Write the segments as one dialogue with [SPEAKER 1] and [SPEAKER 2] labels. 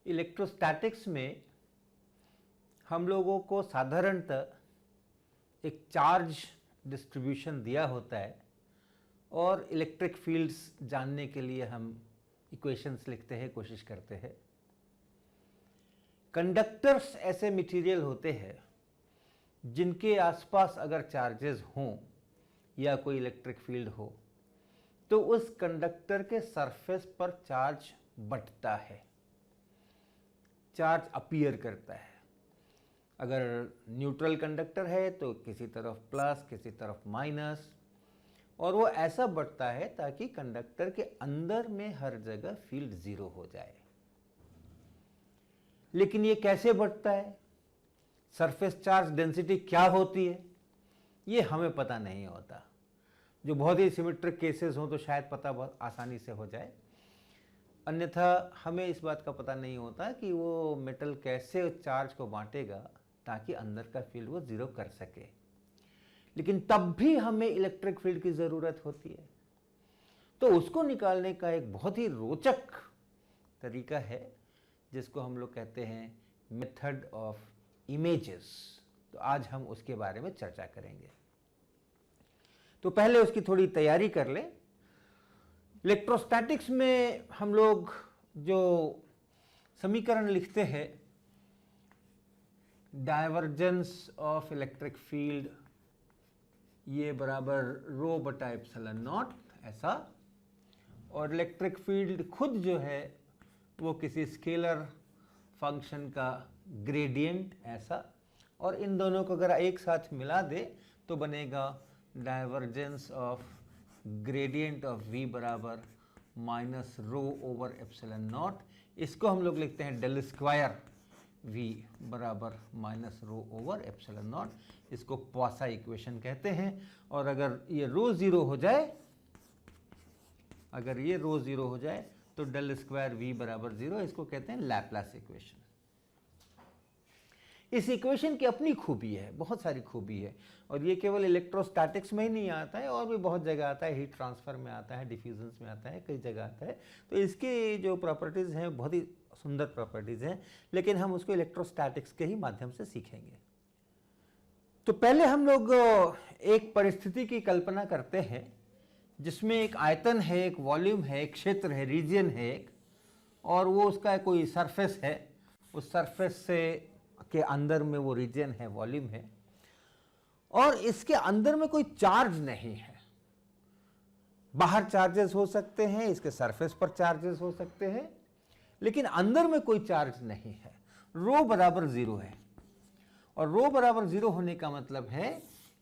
[SPEAKER 1] Electrostatics में हम लोगों को साधारणतः एक चार्ज डिस्ट्रीब्यूशन दिया होता है और इलेक्ट्रिक फील्ड्स जानने के लिए हम इक्वेशंस लिखते हैं, कोशिश करते हैं। कंडक्टर्स ऐसे मटेरियल होते हैं जिनके आसपास अगर चार्जेस हों या कोई इलेक्ट्रिक फील्ड हो तो उस कंडक्टर के सरफेस पर चार्ज बंटता है, चार्ज अपीयर करता है। अगर न्यूट्रल कंडक्टर है तो किसी तरफ प्लस, किसी तरफ माइनस, और वो ऐसा बढ़ता है ताकि कंडक्टर के अंदर में हर जगह फील्ड जीरो हो जाए। लेकिन ये कैसे बढ़ता है, सरफेस चार्ज डेंसिटी क्या होती है, ये हमें पता नहीं होता। जो बहुत ही सिमेट्रिक केसेस हों तो शायद पता बहुत आसानी से हो जाए, अन्यथा हमें इस बात का पता नहीं होता कि वो मेटल कैसे चार्ज को बांटेगा ताकि अंदर का फील्ड वो जीरो कर सके। लेकिन तब भी हमें इलेक्ट्रिक फील्ड की ज़रूरत होती है, तो उसको निकालने का एक बहुत ही रोचक तरीका है जिसको हम लोग कहते हैं मेथड ऑफ इमेजेस। तो आज हम उसके बारे में चर्चा करेंगे। तो पहले उसकी थोड़ी तैयारी कर लें। इलेक्ट्रोस्टैटिक्स में हम लोग जो समीकरण लिखते हैं, डाइवर्जेंस ऑफ इलेक्ट्रिक फील्ड ये बराबर रो बटा एप्सिलॉन नॉट, ऐसा, और इलेक्ट्रिक फील्ड खुद जो है वो किसी स्केलर फंक्शन का ग्रेडियंट, ऐसा, और इन दोनों को अगर एक साथ मिला दे तो बनेगा divergence of gradient of v बराबर minus rho over epsilon not. इसको हम लोग लिखते हैं डेल स्क्वायर v बराबर minus rho over epsilon not. इसको पॉसा इक्वेशन कहते हैं। और अगर ये रो ज़ीरो हो जाए, अगर ये रो ज़ीरो हो जाए तो डेल स्क्वायर v बराबर ज़ीरो, इसको कहते हैं लैप्लास इक्वेशन। इस इक्वेशन की अपनी खूबी है, बहुत सारी खूबी है, और ये केवल इलेक्ट्रोस्टैटिक्स में ही नहीं आता है, और भी बहुत जगह आता है, हीट ट्रांसफर में आता है, डिफ्यूजन्स में आता है, कई जगह आता है। तो इसकी जो प्रॉपर्टीज़ हैं बहुत ही सुंदर प्रॉपर्टीज़ हैं, लेकिन हम उसको इलेक्ट्रोस्टैटिक्स के ही माध्यम से सीखेंगे। तो पहले हम लोग एक परिस्थिति की कल्पना करते हैं जिसमें एक आयतन है, एक वॉल्यूम है, एक क्षेत्र है, रीजन है एक, और वो उसका कोई सरफेस है, उस सरफेस से के अंदर में वो रीजन है, वॉल्यूम है, और इसके अंदर में कोई चार्ज नहीं है। बाहर चार्जेस हो सकते हैं, इसके सरफेस पर चार्जेस हो सकते हैं, लेकिन अंदर में कोई चार्ज नहीं है। रो बराबर ज़ीरो है, और रो बराबर ज़ीरो होने का मतलब है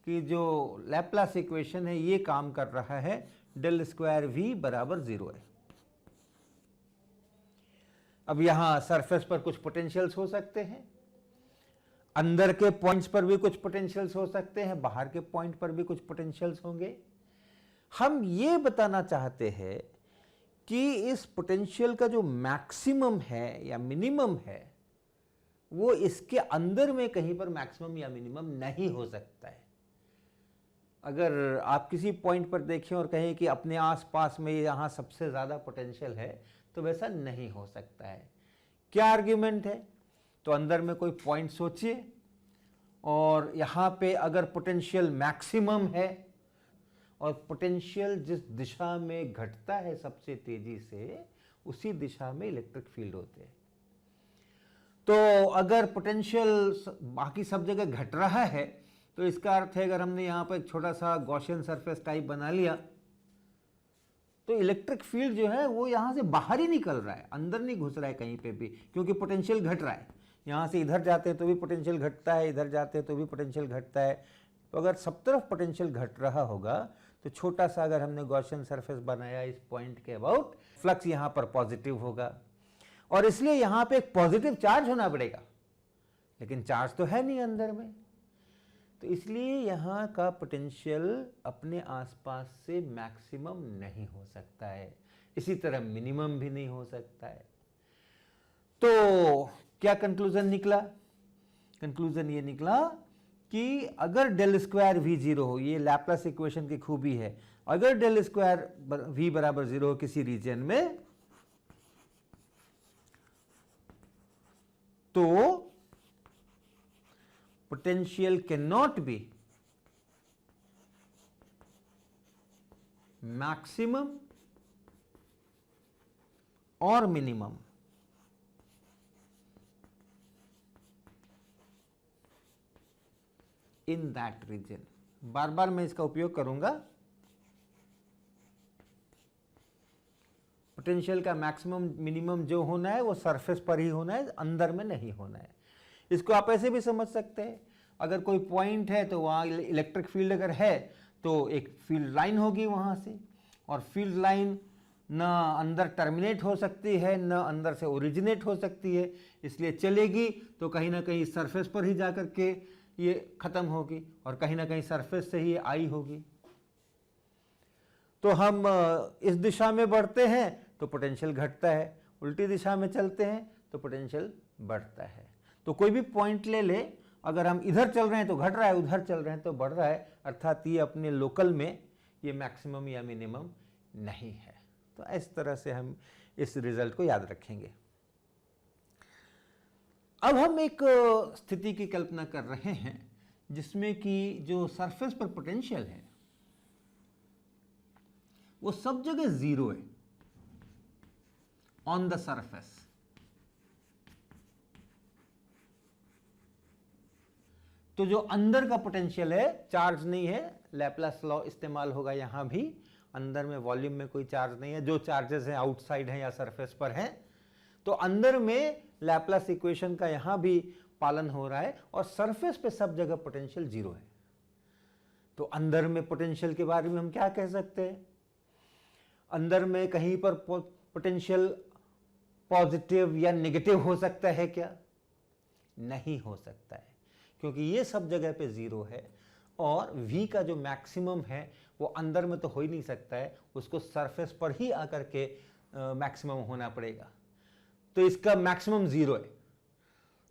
[SPEAKER 1] कि जो लैप्लास इक्वेशन है ये काम कर रहा है, डेल स्क्वायर v बराबर ज़ीरो है। अब यहां सरफेस पर कुछ पोटेंशियल्स हो सकते हैं, अंदर के पॉइंट्स पर भी कुछ पोटेंशियल्स हो सकते हैं, बाहर के पॉइंट पर भी कुछ पोटेंशियल्स होंगे। हम ये बताना चाहते हैं कि इस पोटेंशियल का जो मैक्सिमम है या मिनिमम है वो इसके अंदर में कहीं पर मैक्सिमम या मिनिमम नहीं हो सकता है। अगर आप किसी पॉइंट पर देखें और कहें कि अपने आसपास में यहाँ सबसे ज़्यादा पोटेंशियल है, तो वैसा नहीं हो सकता है। क्या आर्ग्यूमेंट है? तो अंदर में कोई पॉइंट सोचिए, और यहाँ पे अगर पोटेंशियल मैक्सिमम है और पोटेंशियल जिस दिशा में घटता है सबसे तेजी से, उसी दिशा में इलेक्ट्रिक फील्ड होते हैं। तो अगर पोटेंशियल बाकी सब जगह घट रहा है तो इसका अर्थ है अगर हमने यहाँ पर एक छोटा सा गॉसियन सरफेस टाइप बना लिया तो इलेक्ट्रिक फील्ड जो है वो यहाँ से बाहर ही निकल रहा है, अंदर नहीं घुस रहा है कहीं पे भी, क्योंकि पोटेंशियल घट रहा है। यहाँ से इधर जाते हैं तो भी पोटेंशियल घटता है, इधर जाते हैं तो भी पोटेंशियल घटता है। तो अगर सब तरफ पोटेंशियल घट रहा होगा तो छोटा सा अगर हमने गॉसियन सरफेस बनाया इस पॉइंट के अबाउट, फ्लक्स यहाँ पर पॉजिटिव होगा, और इसलिए यहाँ पे एक पॉजिटिव चार्ज होना पड़ेगा, लेकिन चार्ज तो है नहीं अंदर में। तो इसलिए यहाँ का पोटेंशियल अपने आसपास से मैक्सिमम नहीं हो सकता है, इसी तरह मिनिमम भी नहीं हो सकता है। तो क्या कंक्लूजन निकला? कंक्लूजन ये निकला कि अगर डेल स्क्वायर v जीरो हो, ये लैप्लास इक्वेशन की खूबी है, अगर डेल स्क्वायर v बराबर जीरो हो किसी रीजन में, तो potential can not be maximum और मिनिमम इन दैट रीजन। बार बार मैं इसका उपयोग करूंगा। पोटेंशियल का मैक्सिमम मिनिमम जो होना है वो सरफेस पर ही होना है, अंदर में नहीं होना है। इसको आप ऐसे भी समझ सकते हैं, अगर कोई पॉइंट है तो वहाँ इलेक्ट्रिक फील्ड अगर है तो एक फील्ड लाइन होगी वहाँ से, और फील्ड लाइन ना अंदर टर्मिनेट हो सकती है ना अंदर से ओरिजिनेट हो सकती है, इसलिए चलेगी तो कहीं ना कहीं सरफेस पर ही जाकर के ये ख़त्म होगी और कहीं ना कहीं सरफेस से ही आई होगी। तो हम इस दिशा में बढ़ते हैं तो पोटेंशियल घटता है, उल्टी दिशा में चलते हैं तो पोटेंशियल बढ़ता है। तो कोई भी पॉइंट ले ले, अगर हम इधर चल रहे हैं तो घट रहा है, उधर चल रहे हैं तो बढ़ रहा है, अर्थात ये अपने लोकल में ये मैक्सिमम या मिनिमम नहीं है। तो इस तरह से हम इस रिजल्ट को याद रखेंगे। अब हम एक स्थिति की कल्पना कर रहे हैं जिसमें कि जो सरफेस पर पोटेंशियल है वो सब जगह जीरो है ऑन द सरफेस। तो जो अंदर का पोटेंशियल है चार्ज नहीं है, लैप्लास लॉ इस्तेमाल होगा यहां भी, अंदर में वॉल्यूम में कोई चार्ज नहीं है, जो चार्जेस हैं आउटसाइड हैं या सरफेस पर हैं। तो अंदर में लैप्लास इक्वेशन का यहां भी पालन हो रहा है और सरफेस पे सब जगह पोटेंशियल जीरो है। तो अंदर में पोटेंशियल के बारे में हम क्या कह सकते हैं? अंदर में कहीं पर पोटेंशियल पॉजिटिव या नेगेटिव हो सकता है क्या? नहीं हो सकता है, क्योंकि ये सब जगह पे जीरो है और v का जो मैक्सिमम है वो अंदर में तो हो ही नहीं सकता है, उसको सरफेस पर ही आकर के मैक्सिमम होना पड़ेगा। तो इसका मैक्सिमम जीरो है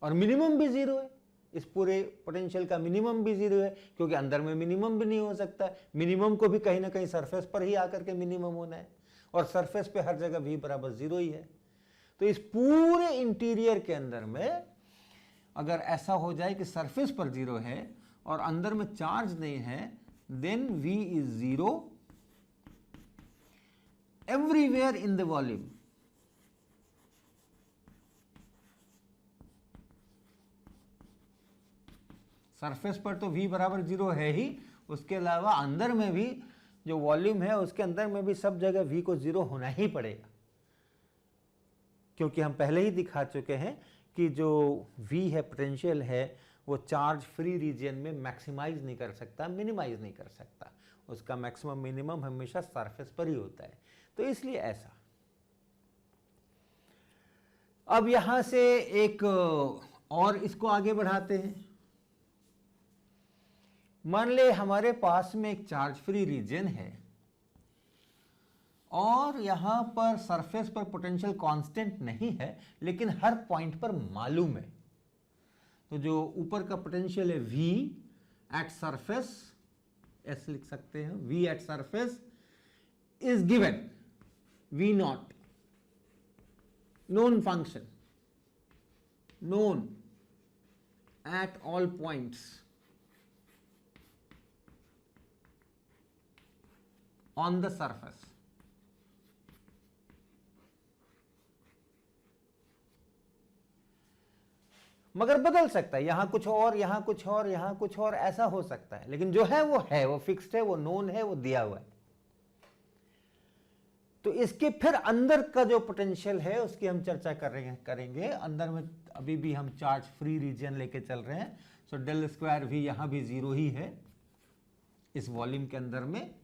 [SPEAKER 1] और मिनिमम भी जीरो है, इस पूरे पोटेंशियल का मिनिमम भी जीरो है, क्योंकि अंदर में मिनिमम भी नहीं हो सकता है। मिनिमम को भी कहीं ना कहीं सरफेस पर ही आकर के मिनिमम होना है और सरफेस पे हर जगह v बराबर जीरो ही है। तो इस पूरे इंटीरियर के अंदर में अगर ऐसा हो जाए कि सरफेस पर जीरो है और अंदर में चार्ज नहीं है, then v is zero everywhere in the volume. Surface पर तो v बराबर जीरो है ही, उसके अलावा अंदर में भी जो वॉल्यूम है उसके अंदर में भी सब जगह v को जीरो होना ही पड़ेगा, क्योंकि हम पहले ही दिखा चुके हैं कि जो v है पोटेंशियल है वो चार्ज फ्री रीजन में मैक्सिमाइज नहीं कर सकता, मिनिमाइज नहीं कर सकता, उसका मैक्सिमम मिनिमम हमेशा सरफेस पर ही होता है। तो इसलिए ऐसा। अब यहां से एक और इसको आगे बढ़ाते हैं। मान ले हमारे पास में एक चार्ज फ्री रीजन है और यहां पर सरफेस पर पोटेंशियल कांस्टेंट नहीं है, लेकिन हर पॉइंट पर मालूम है। तो जो ऊपर का पोटेंशियल है v एट सरफेस, ऐसे लिख सकते हैं, v at surface is given v not, known function, known at all points on the surface। मगर बदल सकता है, यहां कुछ और, यहां कुछ और, यहां कुछ और, ऐसा हो सकता है, लेकिन जो है, वो फिक्स्ड है, वो नोन है, वो दिया हुआ है। तो इसके फिर अंदर का जो पोटेंशियल है उसकी हम चर्चा करेंगे। अंदर में अभी भी हम चार्ज फ्री रीजन लेके चल रहे हैं, सो डेल स्क्वायर भी यहां भी जीरो ही है इस वॉल्यूम के अंदर में।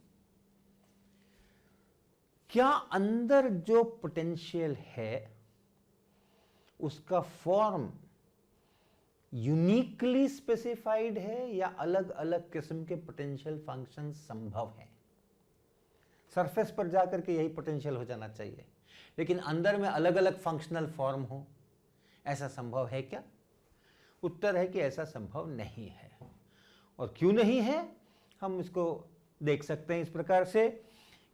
[SPEAKER 1] क्या अंदर जो पोटेंशियल है उसका फॉर्म यूनिकली स्पेसिफाइड है या अलग अलग किस्म के पोटेंशियल फंक्शन संभव है? सरफेस पर जाकर के यही पोटेंशियल हो जाना चाहिए, लेकिन अंदर में अलग अलग फंक्शनल फॉर्म हो, ऐसा संभव है क्या? उत्तर है कि ऐसा संभव नहीं है। और क्यों नहीं है, हम इसको देख सकते हैं इस प्रकार से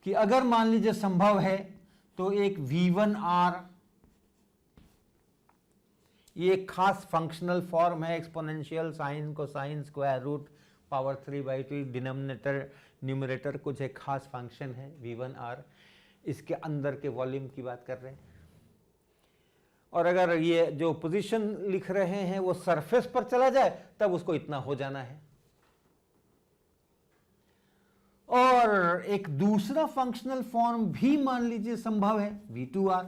[SPEAKER 1] कि अगर मान लीजिए संभव है तो एक v1r ये एक खास फंक्शनल फॉर्म है, exponential sine cosine square root power 3/2, denominator numerator कुछ एक खास फंक्शन है v1r, इसके अंदर के वॉल्यूम की बात कर रहे हैं। और अगर ये जो पोजीशन लिख रहे हैं वो सरफेस पर चला जाए तब उसको इतना हो जाना है। और एक दूसरा फंक्शनल फॉर्म भी मान लीजिए संभव है, v2r।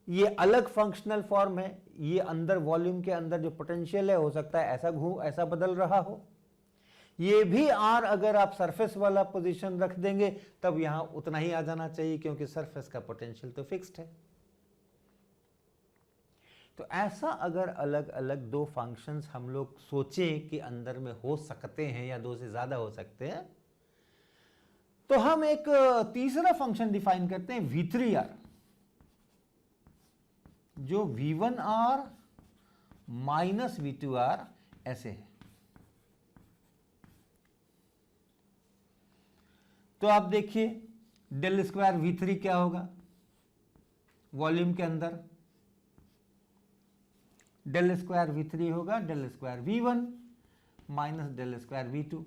[SPEAKER 1] ये अलग फंक्शनल फॉर्म है, ये अंदर वॉल्यूम के अंदर जो पोटेंशियल है हो सकता है ऐसा बदल रहा हो। ये भी r अगर आप सरफेस वाला पोजीशन रख देंगे तब यहां उतना ही आ जाना चाहिए, क्योंकि सरफेस का पोटेंशियल तो फिक्स्ड है। तो ऐसा अगर अलग अलग दो फंक्शंस हम लोग सोचें कि अंदर में हो सकते हैं या दो से ज्यादा हो सकते हैं, तो हम एक तीसरा फंक्शन डिफाइन करते हैं v3r, जो v1r माइनस v2r ऐसे है। तो आप देखिए डेल स्क्वायर v3 क्या होगा, वॉल्यूम के अंदर डेल स्क्वायर v3 होगा del square v1 minus del square v2।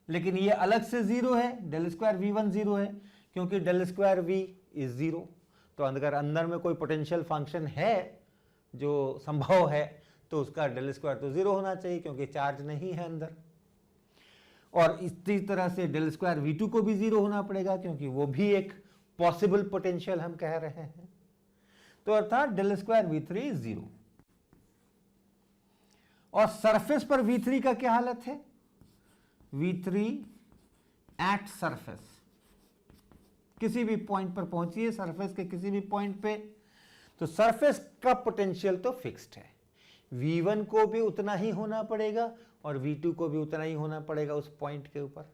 [SPEAKER 1] लेकिन ये अलग से जीरो है, डेल स्क्वायर v1 जीरो है, क्योंकि del square v is zero. तो अगर अंदर में कोई पोटेंशियल फंक्शन है जो संभव है तो उसका डेल स्क्वायर तो जीरो होना चाहिए, क्योंकि चार्ज नहीं है अंदर। और इसी तरह से डेल स्क्वायर v2 को भी जीरो होना पड़ेगा, क्योंकि वो भी एक पॉसिबल पोटेंशियल हम कह रहे हैं। तो अर्थात del square v3 is zero. और सरफेस पर v3 का क्या हालत है, v3 एट सरफेस, किसी भी पॉइंट पर पहुंचिए सरफेस के किसी भी पॉइंट पे, तो सरफेस का पोटेंशियल तो फिक्स्ड है। v1 को भी उतना ही होना पड़ेगा और v2 को भी उतना ही होना पड़ेगा उस पॉइंट के ऊपर।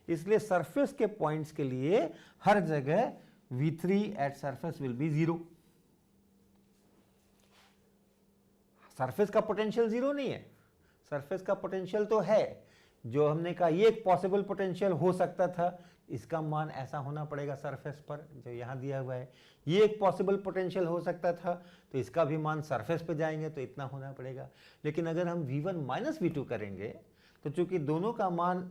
[SPEAKER 1] इसलिए सरफेस के पॉइंट्स के लिए हर जगह v3 at surface will be zero. Surface का पोटेंशियल जीरो नहीं है, सरफेस का पोटेंशियल तो है। जो हमने कहा ये एक पॉसिबल पोटेंशियल हो सकता था, इसका मान ऐसा होना पड़ेगा सरफेस पर जो यहां दिया हुआ है। ये एक पॉसिबल पोटेंशियल हो सकता था, तो इसका भी मान सरफेस पे जाएंगे तो इतना होना पड़ेगा। लेकिन अगर हम v1 माइनस v2 करेंगे तो चूंकि दोनों का मान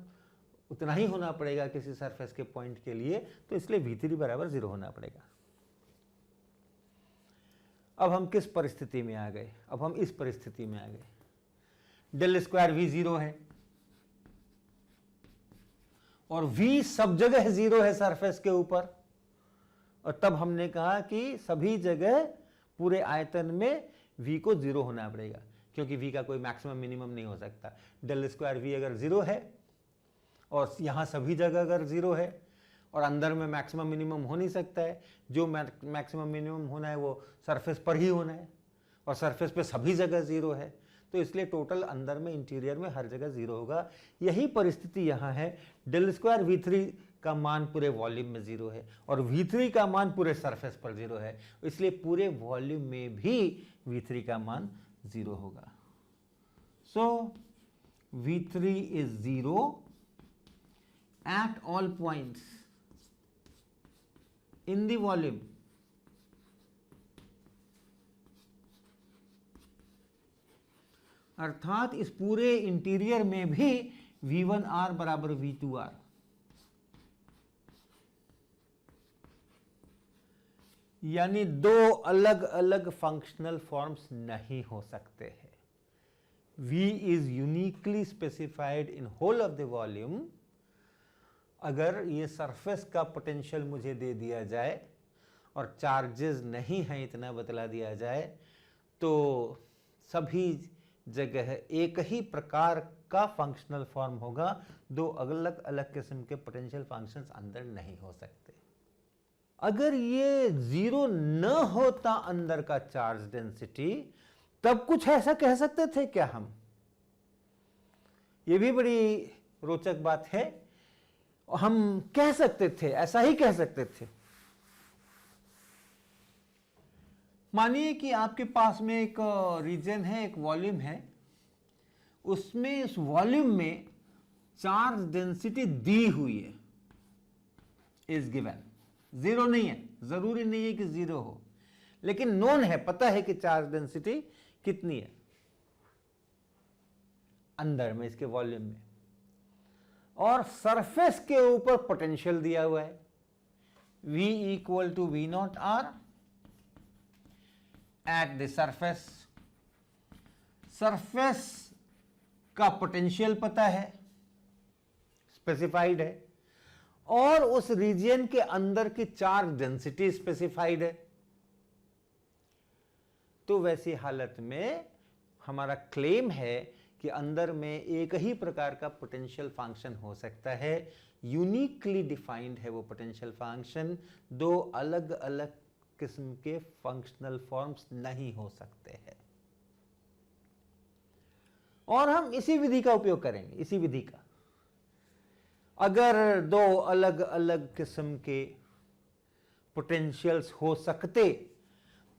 [SPEAKER 1] उतना ही होना पड़ेगा किसी सरफेस के पॉइंट के लिए, तो इसलिए v3 बराबर जीरो होना पड़ेगा। अब हम किस परिस्थिति में आ गए, अब हम इस परिस्थिति में आ गए, डेल स्क्वायर v जीरो है और v सब जगह जीरो है सरफेस के ऊपर। और तब हमने कहा कि सभी जगह पूरे आयतन में v को जीरो होना पड़ेगा, क्योंकि v का कोई मैक्सिमम मिनिमम नहीं हो सकता। डेल स्क्वायर v अगर जीरो है और यहां सभी जगह अगर जीरो है और अंदर में मैक्सिमम मिनिमम हो नहीं सकता है, जो मैक्सिमम मिनिमम होना है वो सरफेस पर ही होना है और सरफेस पे सभी जगह जीरो है, तो इसलिए टोटल अंदर में इंटीरियर में हर जगह जीरो होगा। यही परिस्थिति यहाँ है, डेल स्क्वायर v3 का मान पूरे वॉल्यूम में जीरो है और v3 का मान पूरे सरफेस पर जीरो है, इसलिए पूरे वॉल्यूम में भी v3 का मान जीरो होगा। सो v3 is zero at all points in the volume अर्थात इस पूरे इंटीरियर में भी v1r बराबर v2r। यानी दो अलग अलग फंक्शनल फॉर्म्स नहीं हो सकते हैं। v is uniquely specified in whole of the volume. अगर ये सरफेस का पोटेंशियल मुझे दे दिया जाए और चार्जेस नहीं है इतना बतला दिया जाए, तो सभी जगह एक ही प्रकार का फंक्शनल फॉर्म होगा, दो अलग अलग किस्म के पोटेंशियल फंक्शंस अंदर नहीं हो सकते। अगर ये जीरो न होता अंदर का चार्ज डेंसिटी, तब कुछ ऐसा कह सकते थे क्या हम? ये भी बड़ी रोचक बात है। हम कह सकते थे, ऐसा ही कह सकते थे। मानिए कि आपके पास में एक रीजन है, एक वॉल्यूम है, उसमें इस वॉल्यूम में चार्ज डेंसिटी दी हुई है, इज गिवन जीरो नहीं है, जरूरी नहीं है कि जीरो हो, लेकिन नोन है, पता है कि चार्ज डेंसिटी कितनी है अंदर में, इसके वॉल्यूम में। और सरफेस के ऊपर पोटेंशियल दिया हुआ है, V equal to V naught R at the surface. Surface का पोटेंशियल पता है, स्पेसिफाइड है, और उस रीजियन के अंदर की चार्ज डेंसिटी स्पेसिफाइड है। तो वैसी हालत में हमारा क्लेम है कि अंदर में एक ही प्रकार का पोटेंशियल फंक्शन हो सकता है, यूनिकली डिफाइंड है वो पोटेंशियल फंक्शन, दो अलग अलग किस्म के फंक्शनल फॉर्म्स नहीं हो सकते हैं। और हम इसी विधि का उपयोग करेंगे, इसी विधि का। अगर दो अलग अलग किस्म के पोटेंशियल्स हो सकते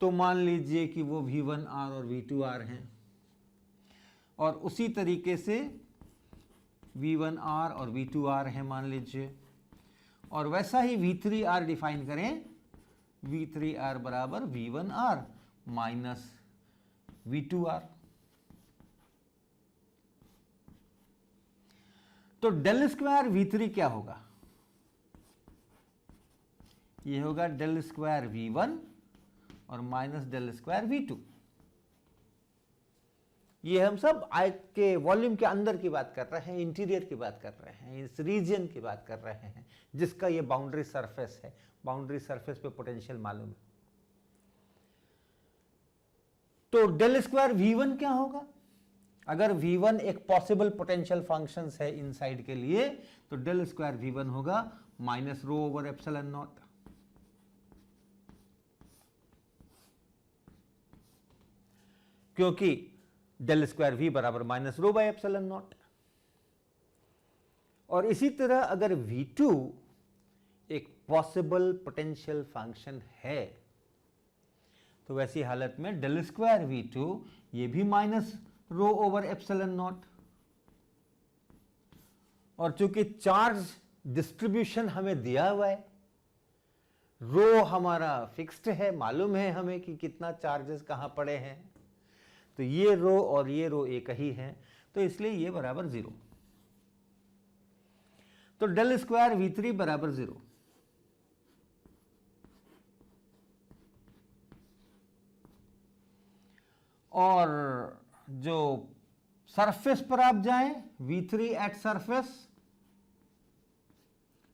[SPEAKER 1] तो मान लीजिए कि वो V1R और V2R हैं, और उसी तरीके से V1R और V2R है मान लीजिए, और वैसा ही V3R डिफाइन करें, V3R बराबर V1R माइनस V2R। तो डेल स्क्वायर V3 क्या होगा? ये होगा डेल स्क्वायर V1 और माइनस डेल स्क्वायर V2। ये हम सब आयत के वॉल्यूम के अंदर की बात कर रहे हैं, इंटीरियर की बात कर रहे हैं, इस रीजन की बात कर रहे हैं जिसका ये बाउंड्री सरफेस है। बाउंड्री सरफेस पे पोटेंशियल मालूम है। तो डेल स्क्वायर V1 क्या होगा? अगर V1 एक पॉसिबल पोटेंशियल फंक्शन है इनसाइड के लिए, तो डेल स्क्वायर V1 होगा minus rho over epsilon not. क्योंकि डेल स्क्वायर V बराबर minus rho by epsilon not. और इसी तरह अगर V2 एक पॉसिबल पोटेंशियल फंक्शन है, तो वैसी हालत में डेल स्क्वायर V2 ये भी minus rho over epsilon not. और चूंकि चार्ज डिस्ट्रीब्यूशन हमें दिया हुआ है, रो हमारा फिक्स्ड है, मालूम है हमें कि कितना चार्जेस कहां पड़े हैं, तो ये रो और ये रो एक ही है, तो इसलिए ये बराबर 0। तो डेल स्क्वायर V3 बराबर 0। और जो सरफेस पर आप जाएं, V3 at surface,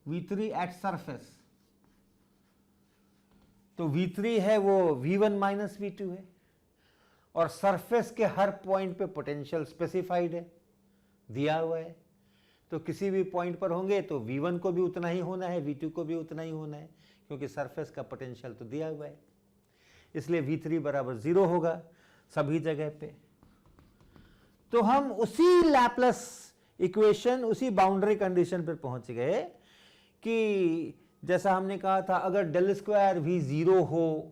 [SPEAKER 1] V3 at surface, तो V3 है वो V1 माइनस V2 है, और सरफेस के हर पॉइंट पे पोटेंशियल स्पेसिफाइड है, दिया हुआ है। तो किसी भी पॉइंट पर होंगे तो V1 को भी उतना ही होना है, V2 को भी उतना ही होना है, क्योंकि सरफेस का पोटेंशियल तो दिया हुआ है। इसलिए V3 बराबर 0 होगा सभी जगह पे। तो हम उसी लैप्लेस इक्वेशन, उसी बाउंड्री कंडीशन पर पहुंच गए कि जैसा हमने कहा था, अगर डेल स्क्वायर V 0 हो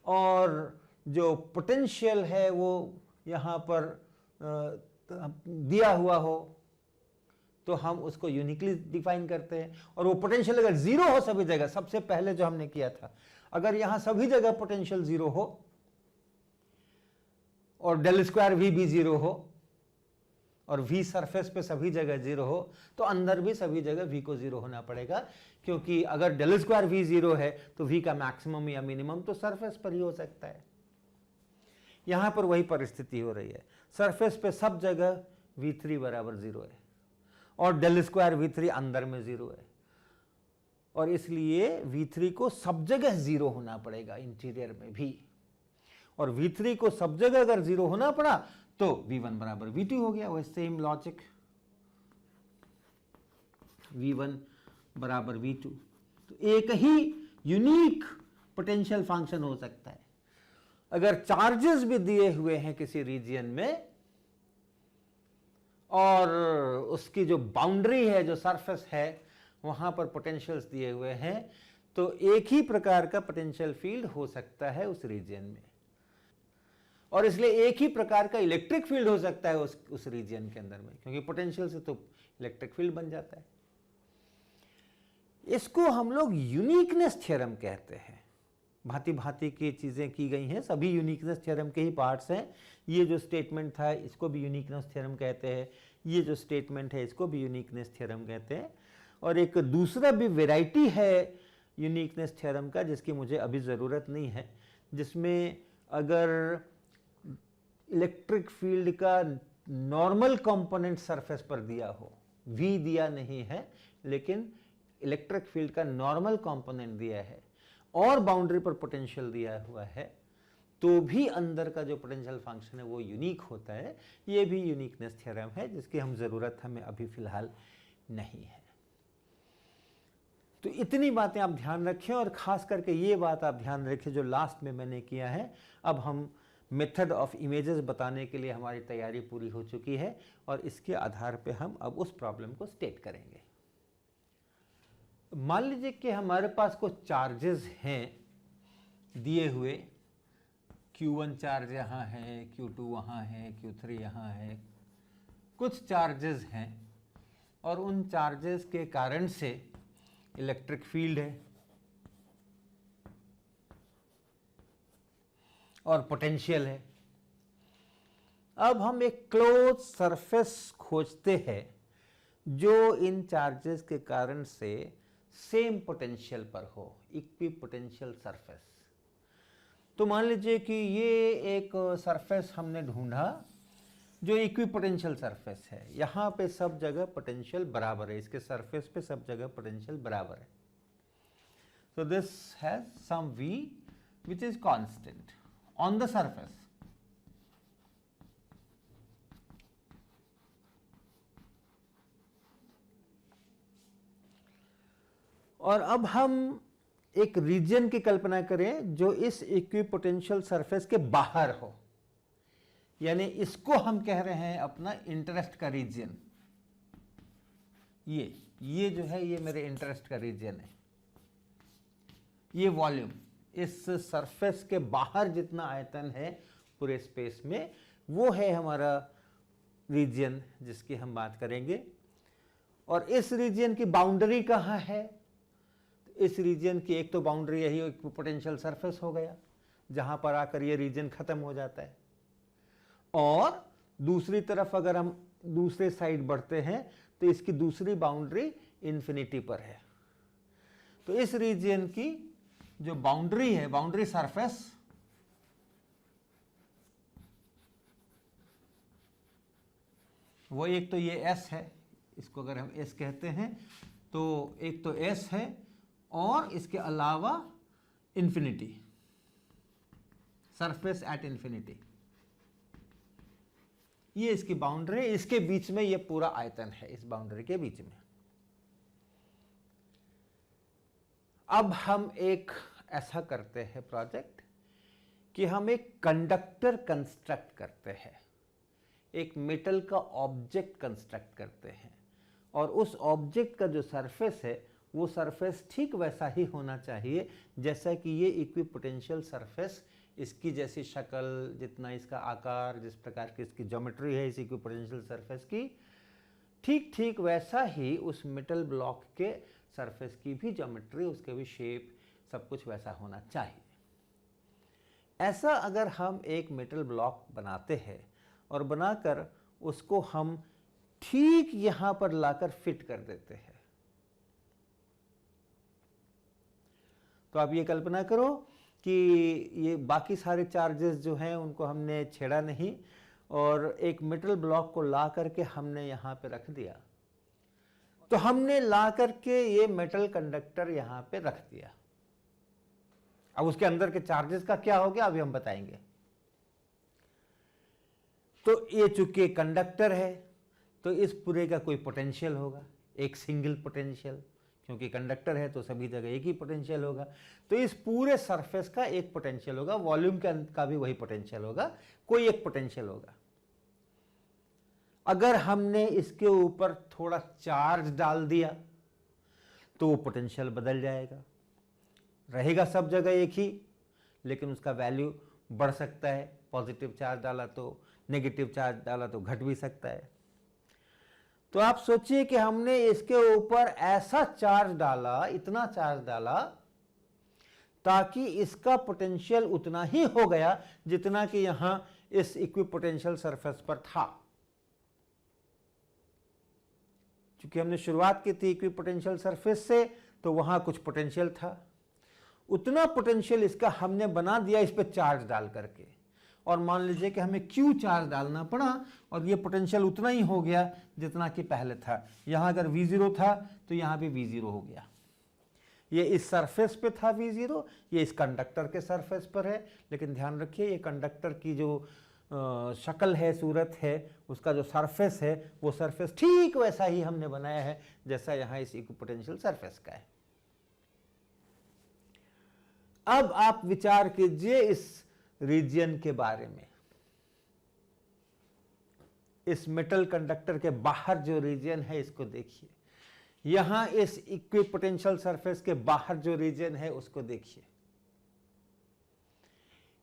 [SPEAKER 1] और जो पोटेंशियल है वो यहां पर दिया हुआ हो, तो हम उसको यूनिकली डिफाइन करते हैं। और वो पोटेंशियल अगर 0 हो सभी जगह, सबसे पहले जो हमने किया था, अगर यहां सभी जगह पोटेंशियल 0 हो और डेल स्क्वायर V भी 0 हो और V सरफेस पे सभी जगह 0 हो, तो अंदर भी सभी जगह V को 0 होना पड़ेगा, क्योंकि अगर डेल स्क्वायर V 0 है तो V का मैक्सिमम या मिनिमम तो सरफेस पर ही हो सकता है। यहां पर वही परिस्थिति हो रही है, सरफेस पे सब जगह V3 बराबर 0 है और डेल स्क्वायर V3 अंदर में 0 है, और इसलिए V3 को सब जगह 0 होना पड़ेगा, इंटीरियर में भी। और V3 को सब जगह अगर 0 होना पड़ा तो V1 बराबर V2 हो गया। वह सेम लॉजिक, V1 बराबर V2। तो एक ही यूनिक पोटेंशियल फंक्शन हो सकता है। अगर चार्जेस भी दिए हुए हैं किसी रीजन में और उसकी जो बाउंड्री है, जो सरफेस है, वहां पर पोटेंशियल्स दिए हुए हैं, तो एक ही प्रकार का पोटेंशियल फील्ड हो सकता है उस रीजन में, और इसलिए एक ही प्रकार का इलेक्ट्रिक फील्ड हो सकता है उस रीजन के अंदर में, क्योंकि पोटेंशियल से तो इलेक्ट्रिक फील्ड बन जाता है। इसको हम लोग यूनिकनेस थ्योरम कहते हैं। भांति भांति की चीज़ें की गई हैं, सभी यूनिकनेस थ्योरम के ही पार्ट्स हैं। ये जो स्टेटमेंट था इसको भी यूनिकनेस थ्योरम कहते हैं, ये जो स्टेटमेंट है इसको भी यूनिकनेस थ्योरम कहते हैं। और एक दूसरा भी वैरायटी है यूनिकनेस थ्योरम का जिसकी मुझे अभी ज़रूरत नहीं है, जिसमें अगर इलेक्ट्रिक फील्ड का नॉर्मल कंपोनेंट सरफेस पर दिया हो, v दिया नहीं है लेकिन इलेक्ट्रिक फील्ड का नॉर्मल कंपोनेंट दिया है और बाउंड्री पर पोटेंशियल दिया हुआ है, तो भी अंदर का जो पोटेंशियल फंक्शन है वो यूनिक होता है। ये भी यूनिकनेस थ्योरम है जिसकी हम ज़रूरत हमें अभी फ़िलहाल नहीं है। तो इतनी बातें आप ध्यान रखें, और ख़ास करके ये बात आप ध्यान रखें जो लास्ट में मैंने किया है। अब हम मेथड ऑफ इमेजेस बताने के लिए हमारी तैयारी पूरी हो चुकी है और इसके आधार पे हम अब उस प्रॉब्लम को स्टेट करेंगे। मान लीजिए कि हमारे पास कुछ चार्जेस हैं दिए हुए, Q1 चार्ज यहाँ है, Q2 वहाँ है, Q3 यहाँ है, कुछ चार्जेस हैं और उन चार्जेस के कारण से इलेक्ट्रिक फील्ड है और पोटेंशियल है। अब हम एक क्लोज सरफेस खोजते हैं जो इन चार्जेस के कारण से सेम पोटेंशियल पर हो, इक्वी पोटेंशियल सरफेस। तो मान लीजिए कि ये एक सरफेस हमने ढूंढा जो इक्वी पोटेंशियल सरफेस है। यहाँ पे सब जगह पोटेंशियल बराबर है, इसके सरफेस पे सब जगह पोटेंशियल बराबर है। So this has some V which is constant on the surface. और अब हम एक रीजन की कल्पना करें जो इस इक्विपोटेंशियल सरफेस के बाहर हो, यानी इसको हम कह रहे हैं अपना इंटरेस्ट का रीजन। ये जो है ये मेरे इंटरेस्ट का रीजन है। ये वॉल्यूम, इस सरफेस के बाहर जितना आयतन है पूरे स्पेस में, वो है हमारा रीजन जिसकी हम बात करेंगे। और इस रीजन की बाउंड्री कहाँ है? इस रीजन की एक तो बाउंड्री यही इक्विपोटेंशियल सरफेस हो गया जहां पर आकर ये रीजन खत्म हो जाता है, और दूसरी तरफ अगर हम दूसरे साइड बढ़ते हैं तो इसकी दूसरी बाउंड्री इन्फिनिटी पर है। तो इस रीजन की जो बाउंड्री है, बाउंड्री सरफेस, वो एक तो ये S है, इसको अगर हम S कहते हैं तो एक तो S है और इसके अलावा इन्फिनिटी, सरफेस एट इन्फिनिटी, ये इसकी बाउंड्री है। इसके बीच में ये पूरा आयतन है, इस बाउंड्री के बीच में। अब हम एक ऐसा करते हैं प्रोजेक्ट कि हम एक कंडक्टर कंस्ट्रक्ट करते हैं, एक मेटल का ऑब्जेक्ट कंस्ट्रक्ट करते हैं, और उस ऑब्जेक्ट का जो सरफेस है वो सरफेस ठीक वैसा ही होना चाहिए जैसा कि ये इक्विपोटेंशियल सरफेस, इसकी जैसी शक्ल, जितना इसका आकार, जिस प्रकार की इसकी ज्योमेट्री है इस इक्विपोटेंशियल सरफेस की, ठीक ठीक वैसा ही उस मेटल ब्लॉक के सरफेस की भी ज्योमेट्री, उसके भी शेप, सब कुछ वैसा होना चाहिए। ऐसा अगर हम एक मेटल ब्लॉक बनाते हैं और बनाकर उसको हम ठीक यहां पर लाकर फिट कर देते हैं, तो आप ये कल्पना करो कि ये बाकी सारे चार्जेस जो हैं उनको हमने छेड़ा नहीं और एक मेटल ब्लॉक को ला करके हमने यहाँ पे रख दिया। तो हमने ला करके ये मेटल कंडक्टर यहाँ पे रख दिया। अब उसके अंदर के चार्जेस का क्या हो गया अभी हम बताएंगे। तो ये चूंकि कंडक्टर है तो इस पूरे का कोई पोटेंशियल होगा, एक सिंगल पोटेंशियल, क्योंकि कंडक्टर है तो सभी जगह एक ही पोटेंशियल होगा। तो इस पूरे सरफेस का एक पोटेंशियल होगा, वॉल्यूम का भी वही पोटेंशियल होगा, कोई एक पोटेंशियल होगा। अगर हमने इसके ऊपर थोड़ा चार्ज डाल दिया तो वो पोटेंशियल बदल जाएगा, रहेगा सब जगह एक ही, लेकिन उसका वैल्यू बढ़ सकता है। पॉजिटिव चार्ज डाला तो, नेगेटिव चार्ज डाला तो घट भी सकता है। तो आप सोचिए कि हमने इसके ऊपर ऐसा चार्ज डाला, इतना चार्ज डाला, ताकि इसका पोटेंशियल उतना ही हो गया जितना कि यहां इस इक्विपोटेंशियल सरफेस पर था। क्योंकि हमने शुरुआत की थी इक्विपोटेंशियल सरफेस से, तो वहां कुछ पोटेंशियल था, उतना पोटेंशियल इसका हमने बना दिया इस पर चार्ज डाल करके। और मान लीजिए कि हमें Q चार्ज डालना पड़ा और ये पोटेंशियल उतना ही हो गया जितना कि पहले था। यहां अगर V0 था तो यहां भी V0 हो गया। ये इस सरफेस पे था V0, ये इस कंडक्टर के सरफेस पर है। लेकिन ध्यान रखिए, ये कंडक्टर की जो शक्ल है, सूरत है, उसका जो सरफेस है, वो सरफेस ठीक वैसा ही हमने बनाया है जैसा यहां इस इक्विपोटेंशियल सरफेस का है। अब आप विचार कीजिए इस रीजन के बारे में। इस मेटल कंडक्टर के बाहर जो रीजन है इसको देखिए, यहां इस इक्विपोटेंशियल सरफेस के बाहर जो रीजन है उसको देखिए।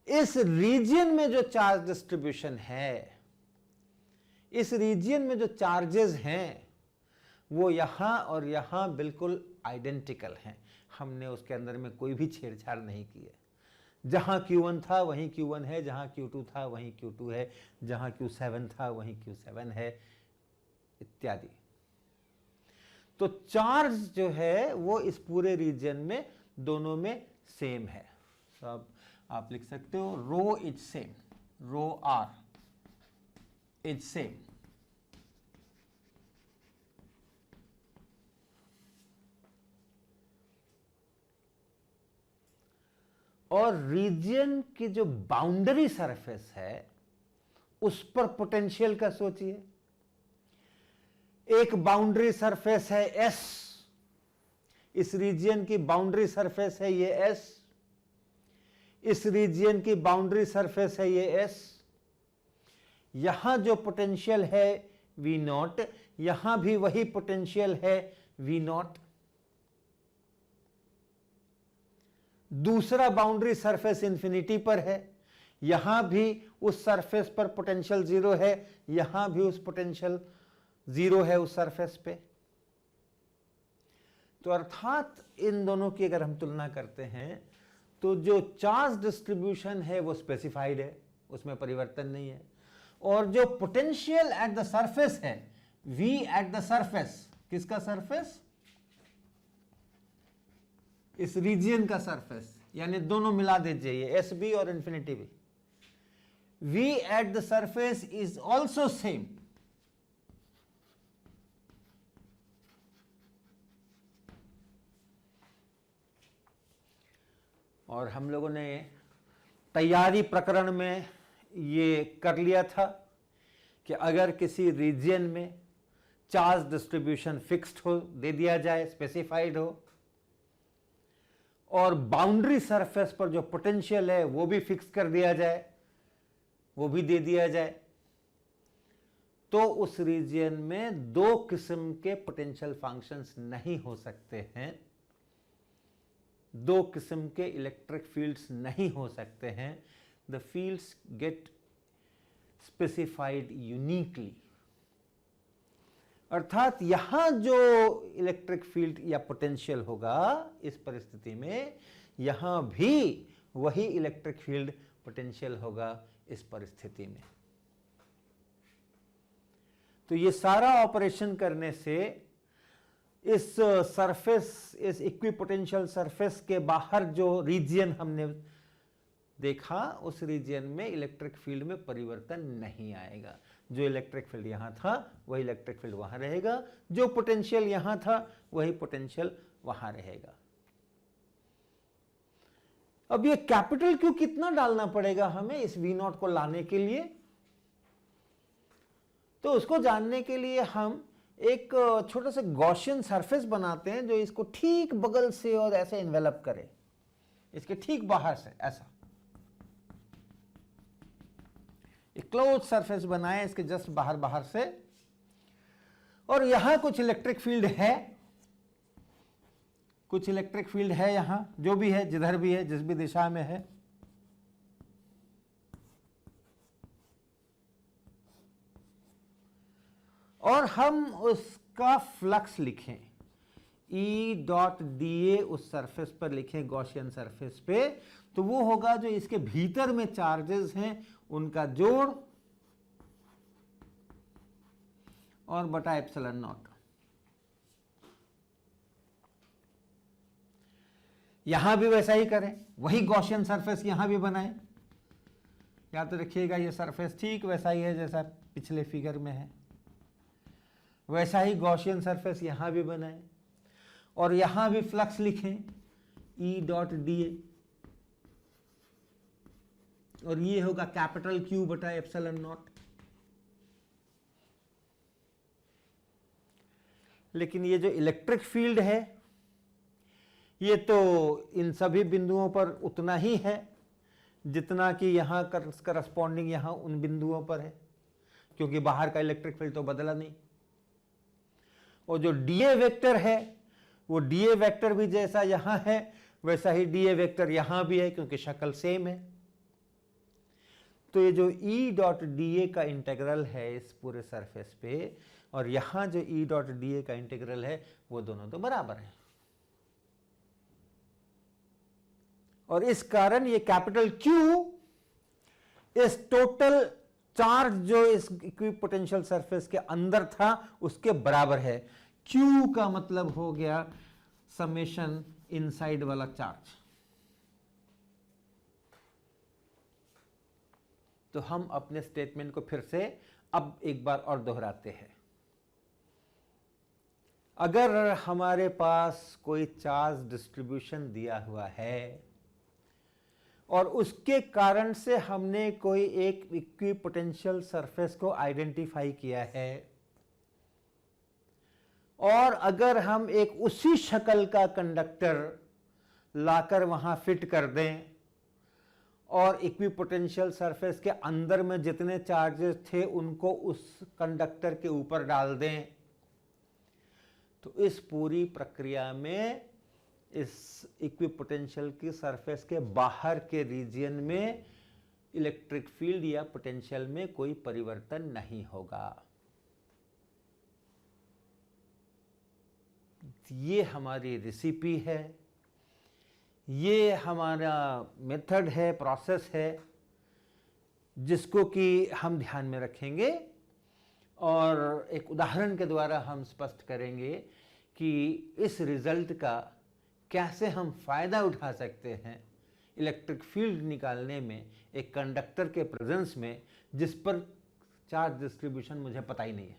[SPEAKER 1] इस रीजन में जो चार्ज डिस्ट्रीब्यूशन है, इस रीजन में जो चार्जेस हैं, वो यहां और यहां बिल्कुल आइडेंटिकल हैं। हमने उसके अंदर में कोई भी छेड़छाड़ नहीं की है। जहां Q1 था वहीं Q1 है, जहां Q2 था वहीं Q2 है, जहां Q7 था वहीं Q7 है, इत्यादि। तो चार्ज जो है वो इस पूरे रीजन में दोनों में सेम है। सब आप लिख सकते हो row is same, row R is same. और रीजन की जो बाउंड्री सरफेस है उस पर पोटेंशियल का सोचिए। एक बाउंड्री सरफेस है S, इस रीजन की बाउंड्री सरफेस है ये S, इस रीजन की बाउंड्री सरफेस है ये S। यहां जो पोटेंशियल है V0, यहां भी वही पोटेंशियल है V0। दूसरा बाउंड्री सरफेस इंफिनिटी पर है, यहां भी उस सरफेस पर पोटेंशियल 0 है, यहां भी उस पोटेंशियल 0 है उस सरफेस पे। तो अर्थात इन दोनों की अगर हम तुलना करते हैं तो जो चार्ज डिस्ट्रीब्यूशन है वो स्पेसिफाइड है, उसमें परिवर्तन नहीं है। और जो पोटेंशियल एट द सरफेस है, V एट द सरफेस, किसका सरफेस? इस रीजन का सरफेस, यानी दोनों मिला दीजिए, ये SB और इंफिनिटी भी। V eight the surface is also same. और हम लोगों ने तैयारी प्रकरण में ये कर लिया था कि अगर किसी रीजन में चार्ज डिस्ट्रीब्यूशन फिक्स्ड हो, दे दिया जाए, स्पेसिफाइड हो, और बाउंड्री सरफेस पर जो पोटेंशियल है वो भी फिक्स कर दिया जाए, वो भी दे दिया जाए, तो उस रीजन में दो किस्म के पोटेंशियल फंक्शंस नहीं हो सकते हैं, दो किस्म के इलेक्ट्रिक फील्ड्स नहीं हो सकते हैं। The fields get specified uniquely. अर्थात यहां जो इलेक्ट्रिक फील्ड या पोटेंशियल होगा इस परिस्थिति में, यहां भी वही इलेक्ट्रिक फील्ड पोटेंशियल होगा इस परिस्थिति में। तो ये सारा ऑपरेशन करने से इस सरफेस, इस इक्विपोटेंशियल सरफेस के बाहर जो रीजन हमने देखा, उस रीजन में इलेक्ट्रिक फील्ड में परिवर्तन नहीं आएगा। जो इलेक्ट्रिक फील्ड यहां था वही इलेक्ट्रिक फील्ड वहां रहेगा, जो पोटेंशियल यहां था वही पोटेंशियल वहां रहेगा। अब ये कैपिटल Q कितना डालना पड़ेगा हमें इस V0 को लाने के लिए? तो उसको जानने के लिए हम एक छोटा सा गॉसियन सरफेस बनाते हैं जो इसको ठीक बगल से और ऐसे इन्वेलप करे, इसके ठीक बाहर से ऐसा एक क्लोज सरफेस बनाए इसके जस्ट बाहर बाहर से। और यहां कुछ इलेक्ट्रिक फील्ड है, कुछ इलेक्ट्रिक फील्ड है यहां, जो भी है, जिधर भी है, जिस भी दिशा में है। और हम उसका फ्लक्स लिखें, E डॉट डी ए उस सरफेस पर लिखें, गॉसियन सरफेस पे, तो वो होगा जो इसके भीतर में चार्जेस हैं उनका जोड़ और बटा एप्सिलॉन नॉट। यहां भी वैसा ही करें, वही गॉसियन सरफेस यहां भी बनाएं। याद रखिएगा ये सरफेस ठीक वैसा ही है जैसा पिछले फिगर में है, वैसा ही गॉसियन सरफेस यहां भी बनाएं और यहां भी फ्लक्स लिखें E डॉट डी ए, और ये होगा कैपिटल Q बटा एप्सिलॉन नॉट। लेकिन ये जो इलेक्ट्रिक फील्ड है ये तो इन सभी बिंदुओं पर उतना ही है जितना कि यहां करस्पॉन्डिंग यहां उन बिंदुओं पर है, क्योंकि बाहर का इलेक्ट्रिक फील्ड तो बदला नहीं। और जो डीए वेक्टर है वो डीए वेक्टर भी जैसा यहां है वैसा ही डीए वेक्टर यहां भी है, क्योंकि शक्ल सेम है। तो ये जो E डॉट डी ए का इंटीग्रल है इस पूरे सरफेस पे, और यहां जो E डॉट डी ए का इंटीग्रल है, वो दोनों तो बराबर हैं। और इस कारण ये कैपिटल Q इस टोटल चार्ज जो इस इक्विपोटेंशियल सरफेस के अंदर था उसके बराबर है। Q का मतलब हो गया समेशन इनसाइड वाला चार्ज। तो हम अपने स्टेटमेंट को फिर से अब एक बार और दोहराते हैं। अगर हमारे पास कोई चार्ज डिस्ट्रीब्यूशन दिया हुआ है और उसके कारण से हमने कोई एक इक्विपोटेंशियल सरफेस को आइडेंटिफाई किया है, और अगर हम एक उसी शक्ल का कंडक्टर लाकर वहां फिट कर दें और इक्विपोटेंशियल सरफेस के अंदर में जितने चार्जेस थे उनको उस कंडक्टर के ऊपर डाल दें, तो इस पूरी प्रक्रिया में इस इक्विपोटेंशियल की सरफेस के बाहर के रीजन में इलेक्ट्रिक फील्ड या पोटेंशियल में कोई परिवर्तन नहीं होगा। ये हमारी रेसिपी है, ये हमारा मेथड है, प्रोसेस है, जिसको कि हम ध्यान में रखेंगे और एक उदाहरण के द्वारा हम स्पष्ट करेंगे कि इस रिजल्ट का कैसे हम फायदा उठा सकते हैं इलेक्ट्रिक फील्ड निकालने में एक कंडक्टर के प्रेजेंस में जिस पर चार्ज डिस्ट्रीब्यूशन मुझे पता ही नहीं है।